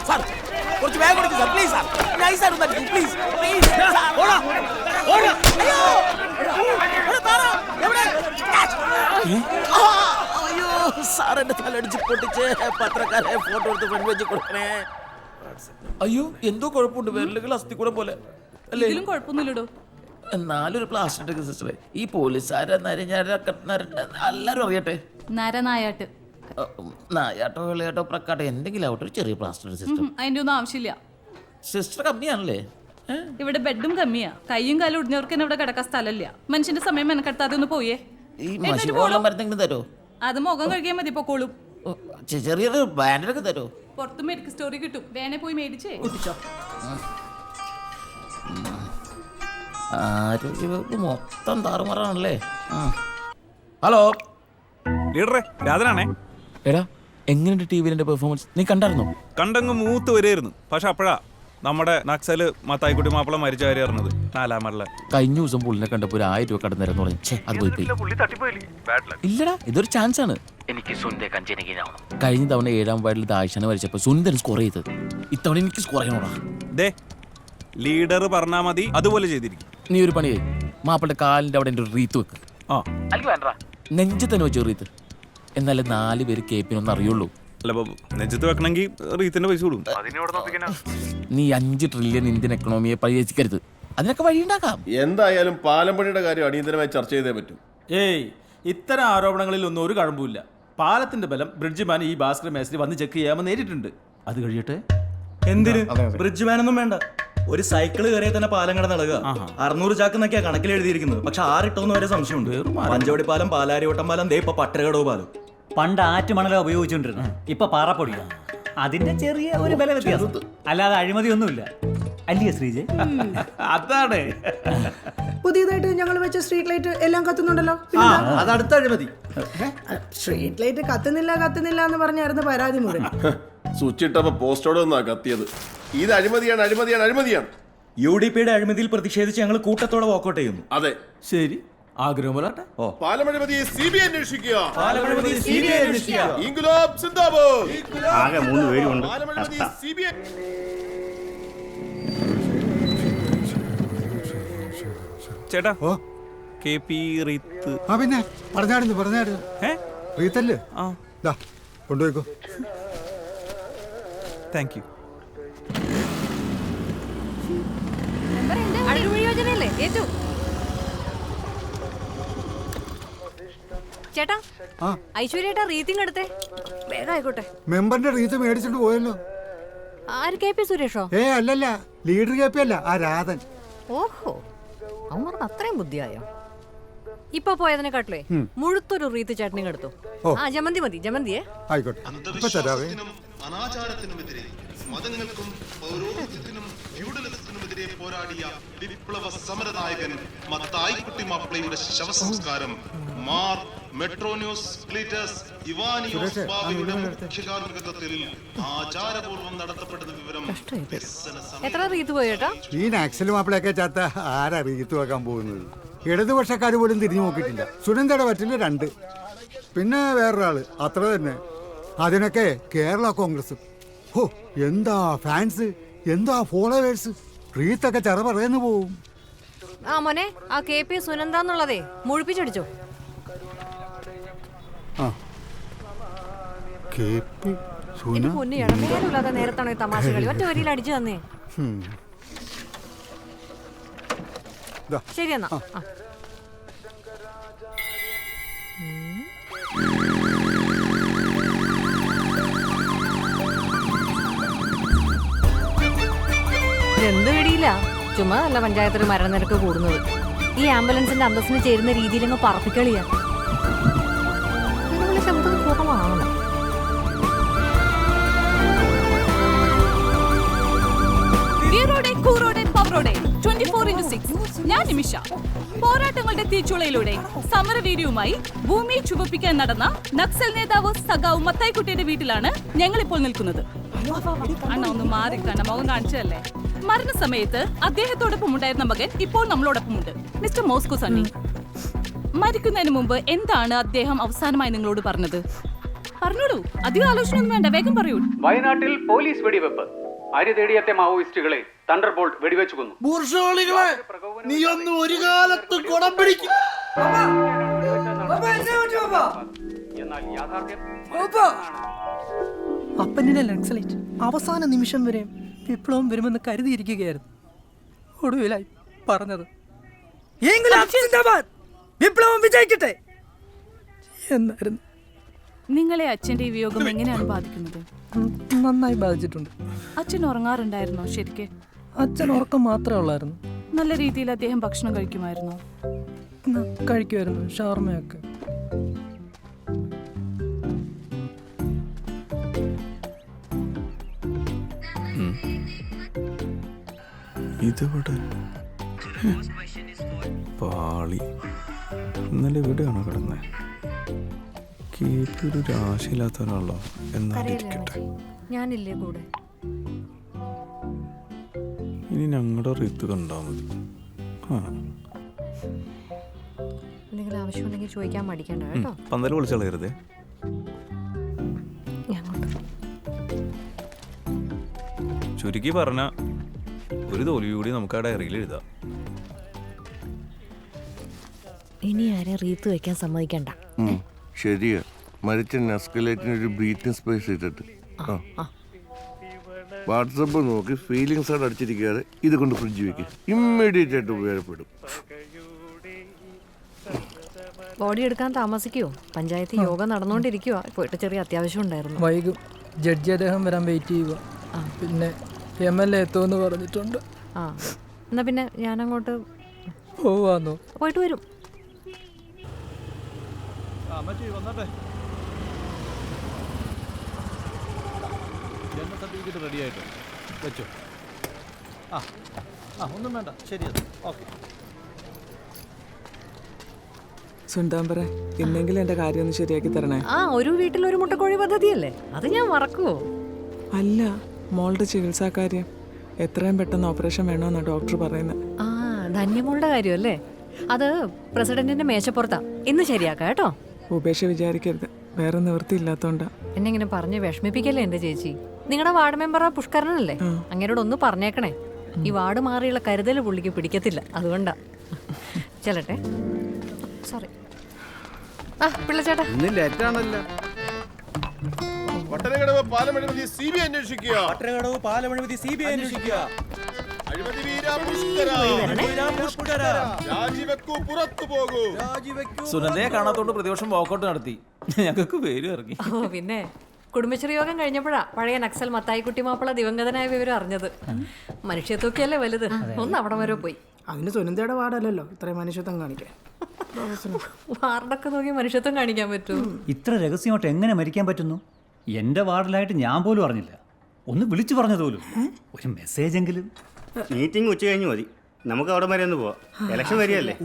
Sir കുറച്ച് വേഗം കൊടുക്കും സാർ പ്ലീസ് സാർ നൈസ് ആയിട്ട് തട്ടി പ്ലീസ് പ്ലീസ് ഓടാ ഓടാ അയ്യോ അയ്യോ സാർ എന്റെ തലടിച്ച് പൊട്ടിച്ച് പത്രക്കാരെ ഫോട്ടോ എടുത്ത് ഫ്രണ്ട് വെച്ച് കൊടുക്കണേ. അയ്യോ എന്തോ കുഴപ്പമുണ്ട് വിരലുകൾ അസ്ഥിക്കൂടം പോലെ അല്ലേ? കുഴപ്പമൊന്നുമില്ലടോ. എന്നാലും ഒരു പ്ലാസ്റ്റിക് സിസ്റ്ററെ ഈ പോലീസുകാരെ എല്ലാരും അറിയട്ടെ. നരനായാട്ട് നായാട്ടോ വിളയാട്ടോ പ്രക്കാട്ടോ എന്തെങ്കിലും ആവട്ടെ ഒരു ചെറിയ പ്ലാസ്റ്റിക് സിസ്റ്റർ. അതിന്റെ ഒന്നും ആവശ്യമില്ല. സിസ്റ്റർ കമ്മിയാണല്ലേ? ഇവിടെ ബെഡും കമ്മിയാ. കയ്യും കാലും ഒടിഞ്ഞവർക്ക് ഇവിടെ കിടക്കാൻ സ്ഥലമില്ല. മനുഷ്യന്റെ സമയം മെനക്കെടുത്താതെ ഒന്ന് പോയേ. ഈ മഷിവെള്ളം മരുന്നെങ്കിലും തരോ? അത് മുഖം കഴിക്കാൻ മതി പൊക്കോളും. ചെറിയൊരു ബാൻഡൊക്കെ തരോ? പുറത്ത് മെഡിക്കൽ സ്റ്റോറി കിട്ടും, വേണേ പോയി മേടിച്ചേ കുട്ടിച്ചോ. ആരോഗ്യവകുപ്പ് മൊത്തം താറുമാറാണല്ലേ. ഹലോ ലീഡറെ, രാധനാണേ. എടാ എങ്ങനെയുണ്ട് ടി വിയിലെ പെർഫോമൻസ്? നീ കണ്ടായിരുന്നോ? കണ്ടങ്ങ് മൂത്ത് വരെയായിരുന്നു. പക്ഷെ അപ്പോഴാ നമ്മുടെ നക്സല് മത്തായിക്കുട്ടി മാപ്പിള മരിച്ച കാര്യം അറിഞ്ഞത്. നാലാമറിലെ കഴിഞ്ഞ ദിവസം പുള്ളിനെ കണ്ടപ്പോൾ 1000 രൂപ കടന്നേരെന്ന് പറഞ്ഞു. അത് പോയി ഇല്ലടാ, ഇതൊരു ചാൻസ് ആണ്. എനിക്ക് കഴിഞ്ഞ തവണ 7ാം വാർഡിൽ ദായിഷാനെ വരച്ചപ്പോൾ സുന്ദരൻ സ്കോർ ചെയ്തത്. ഇത്തവണ എനിക്ക് സ്കോർ ചെയ്യണോടാ. ദേ ലീഡർ പറഞ്ഞാ മതി, അതുപോലെ ചെയ്തിരിക്കും. നീ ഒരു പണി മാപ്പിളുടെ കാലിന്റെ അവിടെ ഒരു റീത്ത് വെക്ക്. നെഞ്ച് തന്നെ വെച്ചു റീത്ത്. എന്നാലേ 4 പേര് കേപ്പിനൊന്നും അറിയുള്ളൂ. അല്ല നെഞ്ചത്ത് വെക്കണമെങ്കിൽ റീത്തിന്റെ പൈസ കൊടുക്കും. നീ 5 ട്രില്യൺ ഇന്ത്യൻ എക്കണോമിയെ പരിഹരിക്കരുത്. അതിനൊക്കെ വഴിയുണ്ടാക്കാം. എന്തായാലും പാലംപണിയുടെ കാര്യം അടിയന്തരമായി ചർച്ച ചെയ്തേ പറ്റും. ഏയ് ഇത്തരം ആരോപണങ്ങളിൽ ഒന്നും ഒരു കഴമ്പുമില്ല. പാലത്തിന്റെ ബലം ബ്രിഡ്ജ്മാൻ ഈ ഭാസ്കർ മേസ്ത്രി വന്ന് ചെക്ക് ചെയ്യാമെന്ന് നേരിട്ടുണ്ട്. അത് കഴിയട്ടെ. എന്തിന് ബ്രിഡ്ജ്മാനൊന്നും വേണ്ട, ഒരു സൈക്കിള് കയറിയാൽ തന്നെ പാലം കിടന്നിളകുക. 600 ചാക്കെന്നൊക്കെയാ കണക്കിൽ എഴുതിയിരിക്കുന്നത്. പക്ഷെ 6 ഇട്ടോന്ന് വരെ സംശയമുണ്ട്. പഞ്ചവടി പാലം, പാലാരിവട്ടം പാലം, ദേ ഇപ്പൊ പട്ടരകടവ് പാലം. പണ്ട് ആറ്റുമണല ഉപയോഗിച്ചുകൊണ്ടിരുന്നു, ഇപ്പൊ പാറപ്പൊടിയാ. അതിന്റെ ചെറിയ ഒരു വില വ്യത്യാസം, അല്ലാതെ അഴിമതിയൊന്നുമില്ല. അല്ലേ ശ്രീജയ്? അതാണ് പുതിയതായിട്ട് ഞങ്ങൾ വെച്ച സ്ട്രീറ്റ് ലൈറ്റ് എല്ലാം കത്തുന്നുണ്ടല്ലോ. അത് അടുത്ത അഴിമതി. സ്ട്രീറ്റ് ലൈറ്റ് കത്തുന്നില്ല എന്ന് പറഞ്ഞായിരുന്നു പരാതി മുഴുവൻ. സ്വിച്ച് ഇട്ടപ്പോ പോസ്റ്റോടെ ഒന്നാ കത്തിയത്. ഇത് അഴിമതിയാണ്. UDPയുടെ അഴിമതിയിൽ പ്രതിഷേധിച്ച് ഞങ്ങൾ കൂട്ടത്തോടെ വാക്കൗട്ട് ചെയ്യുന്നു. അതെ ശരി, ആഗ്രഹം പോലാട്ടെ. പാലമഴിമതി CBI അന്വേഷിക്കുക. ആകെ 3 പേരുണ്ട്. ചേട്ടാ KP റീത്ത്. പിന്നെ പറഞ്ഞായിരുന്നു റീത്തല്ലേ? കൊണ്ടുപോയിക്കോ. Thank you. ചേട്ടാ ഐശ്വര്യേട്ടാ റീത്തിങ് എടുത്തേ, വേഗം ആയിക്കോട്ടെ. മെമ്പറിന്റെ റീത്ത് മേടിച്ചിട്ട് പോയല്ലോ. ആര് KP സുരേഷോ? അല്ലല്ല, ലീഡർ KP അല്ല, ആ രാധൻ. ഓഹോ, അവർക്ക് അത്രയും ബുദ്ധിയായോ? ഇപ്പൊ പോയതിനെക്കാട്ടിലേ മുഴുത്തൊരു റീത്ത് ചട്നി എടുത്തു. ജമന്തി മതി, ജമന്തിയെ. ആയിക്കോട്ടെ, ഇപ്പൊ തരാവേ. അനാചാരത്തിനുമെതിരെ മതങ്ങൾക്കും പൗരോഹിത്യത്തിനും ഫ്യൂഡലിസത്തിനുമെതിരെ പോരാടിയ വിപ്ലവ സമരനായകൻ മത്തായിക്കുട്ടി മാപ്പിളയുടെ ശവസംസ്കാരം മാർ മെട്രോന്യൂസ് ക്ലീറ്റസ് ഇവാനിയോസ് ബാവയുടെ മുഖ്യകാർമ്മികത്വത്തിൽ ആചാരപൂർവ്വം നടത്തപ്പെടുന്ന വിവരം. എത്ര റീത്ത് പോയേട്ടാ? ഈ നാക്സൽ മാപ്പിളയൊക്കെ ചാത്ത ആരാ റീത്ത് വെക്കാൻ പോകുന്നത്? ഇടതുപക്ഷക്കാർ പോലും തിരിഞ്ഞു നോക്കിയിട്ടില്ല. സുനന്ദയുടെ പറ്റില്ല 2, പിന്നെ വേറൊരാള്, അത്ര തന്നെ. അതിനൊക്കെ കേരള കോൺഗ്രസ്. ഓ എന്താ ഫാൻസ്, എന്താ ഫോളോവേഴ്സ്. റീത്തൊക്കെ ചെറ പറയുന്നു പോവും. മോനെ, ആ KP സുനന്ദന്നുള്ളതേ മുഴിപ്പിച്ചടിച്ചോ? പൊന്നില്ലാതെ നേരത്താണോ ഈ തമാശ കളി? ഒറ്റ വരിയിൽ അടിച്ചു തന്നേ. ശരി എന്നാ. എന്ത് പിടിയില്ല, ചുമ്മാ അല്ല പഞ്ചായത്തിൽ മരണനിരക്ക് കൂടുന്നത്. ഈ ആംബുലൻസിന്റെ അന്തസ്സിന് ചേരുന്ന രീതിയിലങ്ങ് പറപ്പിക്കളിയാ. ശബ്ദം കുറവാണ്. ഞാൻ നിമിഷ. പോരാട്ടങ്ങളുടെ തീച്ചുളയിലൂടെ സമരവീര്യവുമായി ഭൂമിയെ ചുവപ്പിക്കാൻ നടന്ന നക്സൽ നേതാവ് സഖാവ് മത്തായിക്കുട്ടിയുടെ വീട്ടിലാണ് ഞങ്ങൾ ഇപ്പോൾ നിൽക്കുന്നത്. അണ്ണ ഒന്ന് മാറി കണ്ട മുഖം കാണിച്ചതല്ലേ. മരണസമയത്ത് അദ്ദേഹത്തോടൊപ്പം ഉണ്ടായിരുന്ന മകൻ ഇപ്പോൾ നമ്മളോടൊപ്പമുണ്ട്, മിസ്റ്റർ മോസ്കോ സണ്ണി. മരിക്കുന്നതിന് മുമ്പ് എന്താണ് അദ്ദേഹം അവസാനമായി നിങ്ങളോട് പറഞ്ഞത്? പറഞ്ഞോളൂ, അധികം ആലോചന ഒന്നും വേണ്ട, വേഗം പറയൂ. വയനാട്ടിൽ പോലീസ് വെടിവെപ്പ്. അരി തേടിയെത്തിയ മാവോയിസ്റ്റുകളെ തണ്ടർബോൾട്ട് വെടിവെച്ചു കൊന്നു. നീ ഒന്നും ഒരു കാലത്ത് കുടം പിടിക്കും. എന്നാൽ യാഥാർത്ഥ്യം അപ്പനിലെ നക്സലൈറ്റ് അവസാന നിമിഷം വരെ വിപ്ലവം വരുമെന്ന് കരുതിയിരിക്കുകയായിരുന്നു. ഒടുവിലായി പറഞ്ഞത് വിപ്ലവം വിജയിക്കട്ടെ എന്നായിരുന്നു. നിങ്ങളെ അച്ഛന്റെ ഈ വിയോഗം എങ്ങനെയാണ് ബാധിക്കുന്നത്? നന്നായി ബാധിച്ചിട്ടുണ്ട്. അച്ഛൻ ഉറങ്ങാറുണ്ടായിരുന്നോ ശരിക്ക്? അച്ഛൻ ഉറക്കം മാത്രമേ ഉള്ളായിരുന്നു. നല്ല രീതിയിൽ അദ്ദേഹം ഭക്ഷണം കഴിക്കുമായിരുന്നോ? കഴിക്കുമായിരുന്നു, ഷവർമയൊക്കെ. ഇതിവിടെ പാളി ഇന്നലെ ഇവിടെയാണോ കിടന്നത്? കേട്ടൊരു രാശിയില്ലാത്തവനാണല്ലോ. എന്നാലിരിക്കട്ടെ, ഞാനില്ലേ കൂടെ. ഇനി ഞങ്ങളുടെ റീത്ത് കണ്ടാൽ മതി. എന്തെങ്കിലും ആവശ്യമുണ്ടെങ്കിൽ ചോദിക്കാൻ മടിക്കണ്ട കേട്ടോ. പന്തൽ വിളിച്ചളയരുതേ. ചുരുക്കി പറഞ്ഞ ഒരു തോൽവി കൂടി നമുക്ക് ആ ഡയറിയിൽ എഴുതാം. ഇനി ആരെ റീത്ത് വെക്കാൻ സമ്മതിക്കണ്ട. ശരിയാ, മരിച്ച നസ്കലേറ്റിന് ഒരു ബ്രീത്തിങ് സ്പേസ് ഇട്ടിട്ട് വാട്സപ്പ് നോക്കി ഫീലിങ്സ് ആണ് അടിച്ചിരിക്കാതെ ഇത് കൊണ്ട് ഫ്രിഡ്ജ് വെക്കുക. ഇമ്മീഡിയറ്റ് ആയിട്ട് ഉപയോഗപ്പെടും. ബോഡി എടുക്കാൻ താമസിക്കുവോ? പഞ്ചായത്ത് യോഗം നടന്നുകൊണ്ടിരിക്കുവാ. പോയിട്ട് ചെറിയ അത്യാവശ്യം ഉണ്ടായിരുന്നു. വൈകും. ജഡ്ജി അദ്ദേഹം വരാൻ വെയിറ്റ് ചെയ്യുക. പിന്നെ MLA എത്തുമെന്ന് പറഞ്ഞിട്ടുണ്ട്. ആ എന്നാ പിന്നെ ഞാനങ്ങോട്ട് പോവാന്നോ? പോയിട്ട് വരും. സർട്ടിഫിക്കറ്റ് റെഡി ആയിട്ട് വെച്ചോ. ഒന്നും വേണ്ട, ശരിയത്. ഓക്കെ. സുണ്ടാമ്പറ, ഇന്നെങ്കിലും എന്റെ കാര്യം ഒന്ന് ശരിയാക്കി തരണേ. ഒരു വീട്ടിൽ ഒരു മുട്ടക്കോഴി പദ്ധതിയല്ലേ, അത് ഞാൻ മറക്കുവോ? അല്ല, മോളുടെ ചികിത്സാ കാര്യം എത്രയും പെട്ടെന്ന് ഓപ്പറേഷൻ വേണമെന്നാ ഡോക്ടർ പറയുന്നത്. ധന്യമോളുടെ കാര്യമല്ലേ? അത് പ്രസിഡന്റിന്റെ മേശപ്പുറത്താ. ഇന്ന് ശരിയാക്കാം കേട്ടോ. ഉപേക്ഷ വിചാരിക്കരുത്, വേറെ നിവൃത്തിയില്ലാത്തോണ്ടാ. എന്നെ ഇങ്ങനെ പറഞ്ഞ് വിഷമിപ്പിക്കല്ലേ എന്റെ ചേച്ചി. നിങ്ങളുടെ വാർഡ് മെമ്പറാ പുഷ്കരനല്ലേ? അങ്ങനോട് ഒന്ന് പറഞ്ഞേക്കണേ. ഈ വാർഡ് മാറിയുള്ള കരുതൽ പുള്ളിക്ക് പിടിക്കത്തില്ല, അതുകൊണ്ടാ. ചെല്ലട്ടെ. സോറി. പിള്ളച്ചേട്ടാ, പട്ടണകടവ് പാലമഴിമതി CBI അന്വേഷിക്കുക. അഴിമതി വീരാ പുഷ്കര. രാജിവെക്കൂ, പുറത്തു പോകൂ. സുനന്ദയെ കാണാത്തോണ്ട് പ്രതിപക്ഷം വാക്കൗട്ട് നടത്തി. ഞങ്ങൾക്ക് പേര് ഇറങ്ങി. പിന്നെ കുടുംബശ്രീ യോഗം കഴിഞ്ഞപ്പോഴാ പഴയ നക്സൽ മത്തായിക്കുട്ടി മാപ്പിള ദിവംഗതനായ വിവരം അറിഞ്ഞത്. മനുഷ്യത്വക്കല്ലേ വലുത്. ഒന്ന് അവിടെ വരെ പോയി. അതിന് സുനന്ദയുടെ വാർഡല്ലല്ലോ ഇത്രയും മനുഷ്യത്വം കാണിക്കാൻ. വാർഡൊക്കെ നോക്കി മനുഷ്യത്വം കാണിക്കാൻ പറ്റൂ? ഇത്ര രഹസ്യമായിട്ട് എങ്ങനെ മരിക്കാൻ പറ്റുന്നു? എൻ്റെ വാർഡിലായിട്ട് ഞാൻ പോലും അറിഞ്ഞില്ല. ഒന്ന് വിളിച്ചു പറഞ്ഞത് പോലും. ഒരു മെസ്സേജ് എങ്കിലും. മീറ്റിംഗ് ഉച്ച കഴിഞ്ഞ് മതി, നമുക്ക് അവിടെ വരെ ഒന്ന് പോവാം. ഇലക്ഷൻ വരികയല്ലേ.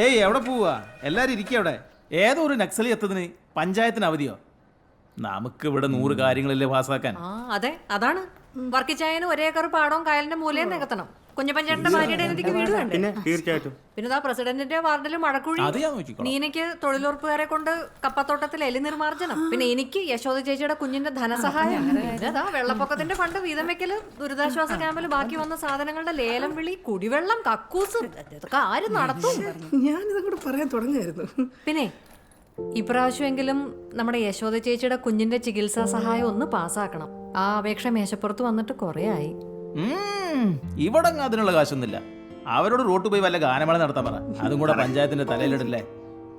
ഏയ് എവിടെ പോവാ? എല്ലാരും ഇരിക്കുക അവിടെ. ഏതോ ഒരു നക്സലി എത്തതിന് പഞ്ചായത്തിന് അവധിയോ? നമുക്ക് ഇവിടെ 100 കാര്യങ്ങളല്ലേ പാസ്സാക്കാൻ. അതെ, അതാണ്. വർക്കിച്ചായന് ഒരേ ഏക്കർ പാടവും കായലിന്റെ മൂലയും നികത്തണം. കുഞ്ഞപ്പഞ്ചേട്ടന്റെ ഭാര്യയുടെ എനിക്ക് വീട് വേണ്ടേ? തീർച്ചയായിട്ടും. പിന്നെ പ്രസിഡന്റിന്റെ വാർഡിൽ മഴക്കുഴി, നീനയ്ക്ക് തൊഴിലുറപ്പുകാരെ കൊണ്ട് കപ്പത്തോട്ടത്തിൽ എലി നിർമാർജനം, പിന്നെ എനിക്ക് യശോദ ചേച്ചിയുടെ കുഞ്ഞിന്റെ ധനസഹായം, പിന്നെ വെള്ളപ്പൊക്കത്തിന്റെ ഫണ്ട് വീതം വെക്കല്, ദുരിതാശ്വാസ ക്യാമ്പിൽ ബാക്കി വന്ന സാധനങ്ങളുടെ ലേലം വിളി, കുടിവെള്ളം, കക്കൂസ്, ഇതൊക്കെ ആര് നടത്തും? ഞാനിതങ്ങോട്ട് പറയാൻ തുടങ്ങായിരുന്നു. പിന്നെ ഇപ്രാവശ്യമെങ്കിലും നമ്മുടെ യശോദ ചേച്ചിയുടെ കുഞ്ഞിന്റെ ചികിത്സാ സഹായം ഒന്ന് പാസ്സാക്കണം. ആ അപേക്ഷ മേശപ്പുറത്ത് വന്നിട്ട് കുറേ ആയി. ഇവിടെ അതിനുള്ള കാശൊന്നുമില്ല. അവരോട് റോട്ട് പോയി വല്ല ഗാനമേള നടത്താൻ പറ. അതും കൂടെ പഞ്ചായത്തിന്റെ തലയിലിടല്ലേ.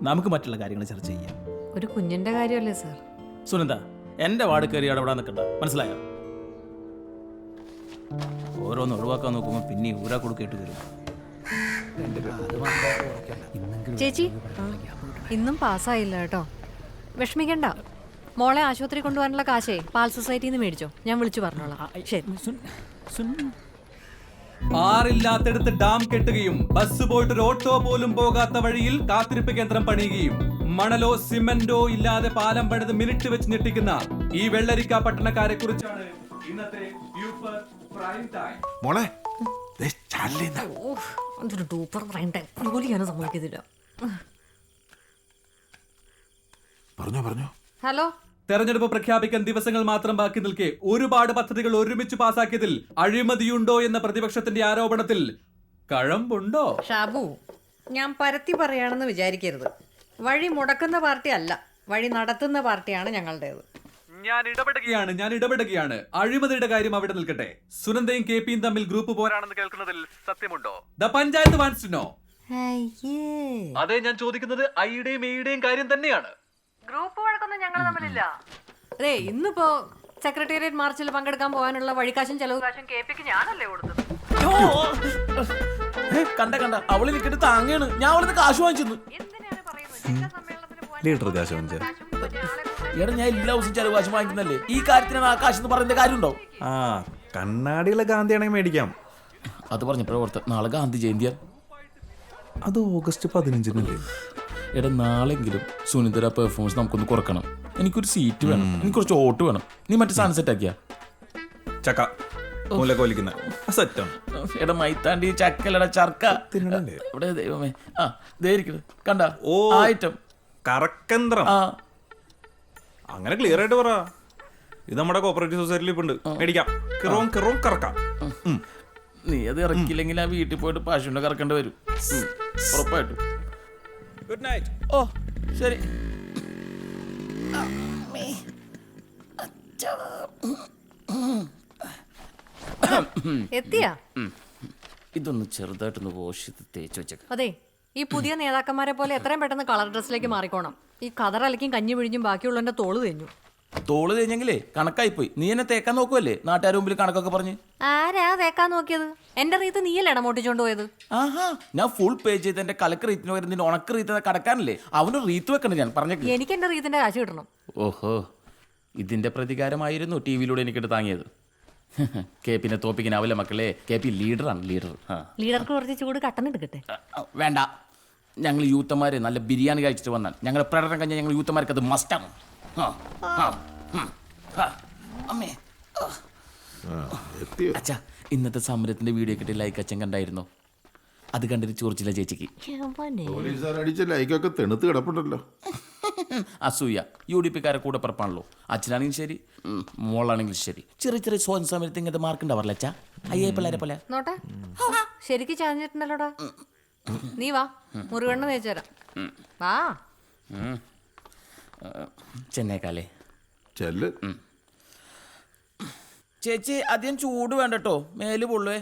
നമുക്ക് മറ്റുള്ള കാര്യങ്ങൾ ചർച്ച ചെയ്യാം. ഒരു കുഞ്ഞിന്റെ കാര്യമല്ലേ സാർ? സുനന്ദ, എന്റെ വാർഡ് കയറി അവിടെ നിൽക്കണ്ട, മനസ്സിലായോ? ഓരോന്ന് ഒഴിവാക്കാൻ നോക്കുമ്പോ പിന്നെ ഊരാ കൊടുക്കേട്ട് വരും. ചേച്ചി, ഇന്നും പാസ്സായില്ല കേട്ടോ. വിഷമിക്കണ്ട. മോളെ ആശുപത്രി കൊണ്ടുപോകാനുള്ള കാശേ പാൽ സൊസൈറ്റിന്ന് മേടിച്ചോ, ഞാൻ വിളിച്ചു പറഞ്ഞോളാം. ശരി. ആറില്ലാത്തടുത്ത് ഡാം കെട്ടുകയും ബസ് പോയിട്ട് ഒരു ഓട്ടോ പോലും പോകാത്ത വഴിയിൽ കാത്തിരിപ്പ് കേന്ദ്രം പണിയുകയും മണലോ സിമന്റോ ഇല്ലാതെ പാലം പണിത് മിനിറ്റ് വെച്ച് ഞെട്ടിക്കുന്ന ഈ വെള്ളരിക്ക പട്ടണക്കാരെ കുറിച്ചാണ് ഇന്നത്തെ പ്രൈം ടൈം. മോളെ അതൊരു ഡൂപ്പർ പ്രൈം ടൈം ജോലി ചെയ്യാനും സമ്മതിക്കത്തില്ല. പറഞ്ഞോ ഹലോ. തെരഞ്ഞെടുപ്പ് പ്രഖ്യാപിക്കാൻ ദിവസങ്ങൾ മാത്രം ബാക്കി നിൽക്കെ ഒരുപാട് പദ്ധതികൾ ഒരുമിച്ച് പാസാക്കിയതിൽ അഴിമതിയുണ്ടോ എന്ന പ്രതിപക്ഷത്തിന്റെ ആരോപണത്തിൽ കഴമ്പുണ്ടോ? ഷാബു, ഞാൻ പരത്തി പറയാണെന്ന് വിചാരിക്കരുത്. വഴി മുടക്കുന്ന പാർട്ടി അല്ല, വഴി നടത്തുന്ന പാർട്ടിയാണ് ഞങ്ങളുടേത്. ഞാൻ ഇടപെടുകയാണ്. അഴിമതിയുടെ കാര്യം അവിടെ നിൽക്കട്ടെ. സുനന്ദയും കെ പിയും തമ്മിൽ ഗ്രൂപ്പ് പോരാണെന്ന് കേൾക്കുന്നതിൽ സത്യമുണ്ടോ? The panchayat wants to know. അതെ, ഞാൻ ചോദിക്കുന്നത് ഐയുടെയും എയുടെയും കാര്യം തന്നെയാണ്. ഗ്രൂപ്പ് വഴക്കൊന്നും ഞങ്ങൾ തമ്മിലില്ല. അതെ, ഇന്നിപ്പോ സെക്രട്ടേറിയറ്റ് മാർച്ചിൽ പങ്കെടുക്കാൻ പോകാനുള്ള വഴിക്കാശും ചെലവ് കാശും കെ പിക്ക് ഞാനല്ലേ കൊടുത്തത്. കണ്ട അവള് നിൽക്കിട്ട് താങ്ങാണ്. ഞാൻ അവളിന്ന് കാശ് വാങ്ങിച്ചു. എടാ, ഞാൻ എല്ലാ ദിവസവും ചെലവ് കാശ് വാങ്ങിക്കുന്നല്ലേ. ഈ കാര്യത്തിനാണ് ആ കാശ് എന്ന് പറയുന്ന കാര്യമുണ്ടോ? ആ കണ്ണാടിയുള്ള ഗാന്ധിയാണെങ്കിൽ മേടിക്കാം. അത് പറഞ്ഞപ്പോഴേ ഓർത്ത് നാളെ ഗാന്ധി ജയന്തിയാ. അത് ഓഗസ്റ്റ് 15-നല്ലേ? എടാ, നാളെങ്കിലും സുനിതര പെർഫോമൻസ് നമുക്കൊന്ന് കുറക്കണം. എനിക്കൊരു സീറ്റ് വേണം, എനിക്ക് കുറച്ച് ഓട്ട് വേണം. നീ മറ്റേ സാധനം സെറ്റ് ആക്കിയാ? ചക്ക മൂലക്കൊലിക്കുന്ന സെറ്റാണ്. എടാ മൈത്താണ്ടി ചക്കലട ചർക്ക ഇവിടെ ദൈവമേ. ആ ദേ ഇരിക്കണ് കണ്ട. ഓ ഐറ്റം കറക്കന്ത്രം. അങ്ങനെ ക്ലിയർ ആയിട്ട് പറ. ഇത് നമ്മുടെ കോപ്പറേറ്റീവ് സൊസൈറ്റിയിൽ ഇപ്പൊ ഉണ്ട്. മേടിക്കാം. കിറോം കറക്കാം. നീ അത് ഇറക്കില്ലെങ്കിൽ ആ വീട്ടിൽ പോയിട്ട് പശുവിന്റെ കറക്കേണ്ടി വരും ഉറപ്പായിട്ടും. Good night. ഓ ശരി. എത്തിയാ? ഇതൊന്ന് ചെറുതായിട്ടൊന്ന് വാഷ് ചെയ്ത് തേച്ച് വെച്ചേക്ക. അതെ, ഈ പുതിയ നേതാക്കന്മാരെ പോലെ എത്രയും പെട്ടെന്ന് കളർ ഡ്രസ്സിലേക്ക് മാറിക്കോണം. ഈ കതറലക്കും കഞ്ഞി പിഴിഞ്ഞും ബാക്കിയുള്ളവന്റെ തോള് തെഞ്ഞു. തോള് തേഞ്ഞെങ്കിലേ കണക്കായി പോയി. നീ എന്നെ തേക്കാൻ നോക്കുവല്ലേ നാട്ടുകാർ മുമ്പിൽ കണക്കൊക്കെ പറഞ്ഞ്. ആരാ തേക്കാൻ നോക്കിയത്? എന്റെ റീത്ത് നീയല്ലേ ഇടമോട്ടിച്ചോണ്ട് പോയത്? ആഹാ, ഞാൻ ഫുൾ പേ ചെയ്ത് എന്റെ കലക്ക് റീത്തിന് പകരം നിന്റെ ഉണക്ക് റീത്ത് കടക്കാനല്ലേ. അവന് റീത്ത് വെക്കണ്ട. ഞാൻ പറഞ്ഞേക്ക്. എനിക്ക് എന്റെ റീത്തിന്റെ കാശ് കിട്ടണം. ഓഹോ, ഇതിന്റെ പ്രതികാരമായിരുന്നു ടി വിയിലൂടെ എനിക്കിട്ട് താങ്ങിയത്. കെ പിന്നെ തോപ്പിക്കാനാവില്ല മക്കളെ. കെ പി ലീഡറാണ്, ലീഡർ. ലീഡർക്ക് കുറച്ച് ചൂട് കട്ടൻ എടുക്കട്ടെ? വേണ്ട, ഞങ്ങൾ യൂത്തന്മാര് നല്ല ബിരിയാണി കഴിച്ചിട്ട് വന്നാൽ ഞങ്ങളുടെ പ്രകടനം കഴിഞ്ഞാൽ ഞങ്ങൾ യൂത്തന്മാർക്ക് അത് മസ്റ്റാണ്. അച്ഛാ, ഇന്നത്തെ സമരത്തിന്റെ വീഡിയോ കിട്ടിയ ലൈക്ക് അച്ഛൻ കണ്ടായിരുന്നോ? അത് കണ്ടിട്ട് ചോർച്ചില്ല ചേച്ചിക്ക്. അടിച്ച ലൈക്കൊക്കെ തെണുത്ത് കിടപ്പുണ്ടല്ലോ. അസൂയ. UDP കാരെ കൂടെ പറപ്പാണല്ലോ. അച്ഛനാണെങ്കിലും ശരി, മോളാണെങ്കിലും ശരി. ചെറിയ ചെറിയ സ്വന്തം സമയത്ത് ഇങ്ങനത്തെ മാർക്ക് ഉണ്ടാവാറില്ല അച്ഛാ. അയ്യേ പിള്ളേരെ പോലെ. നോട്ടെ, ശരിക്ക് ചാഞ്ഞിട്ടുണ്ടല്ലോടാ. നീ വാ, മുറുകണ്ണ തേച്ചുതരാം. വാ. ചെന്നൈക്കാലേ ചെല്ല്. ചേച്ചി അധികം ചൂട് വേണ്ട കേട്ടോ, മേല് പൊള്ളുവേ.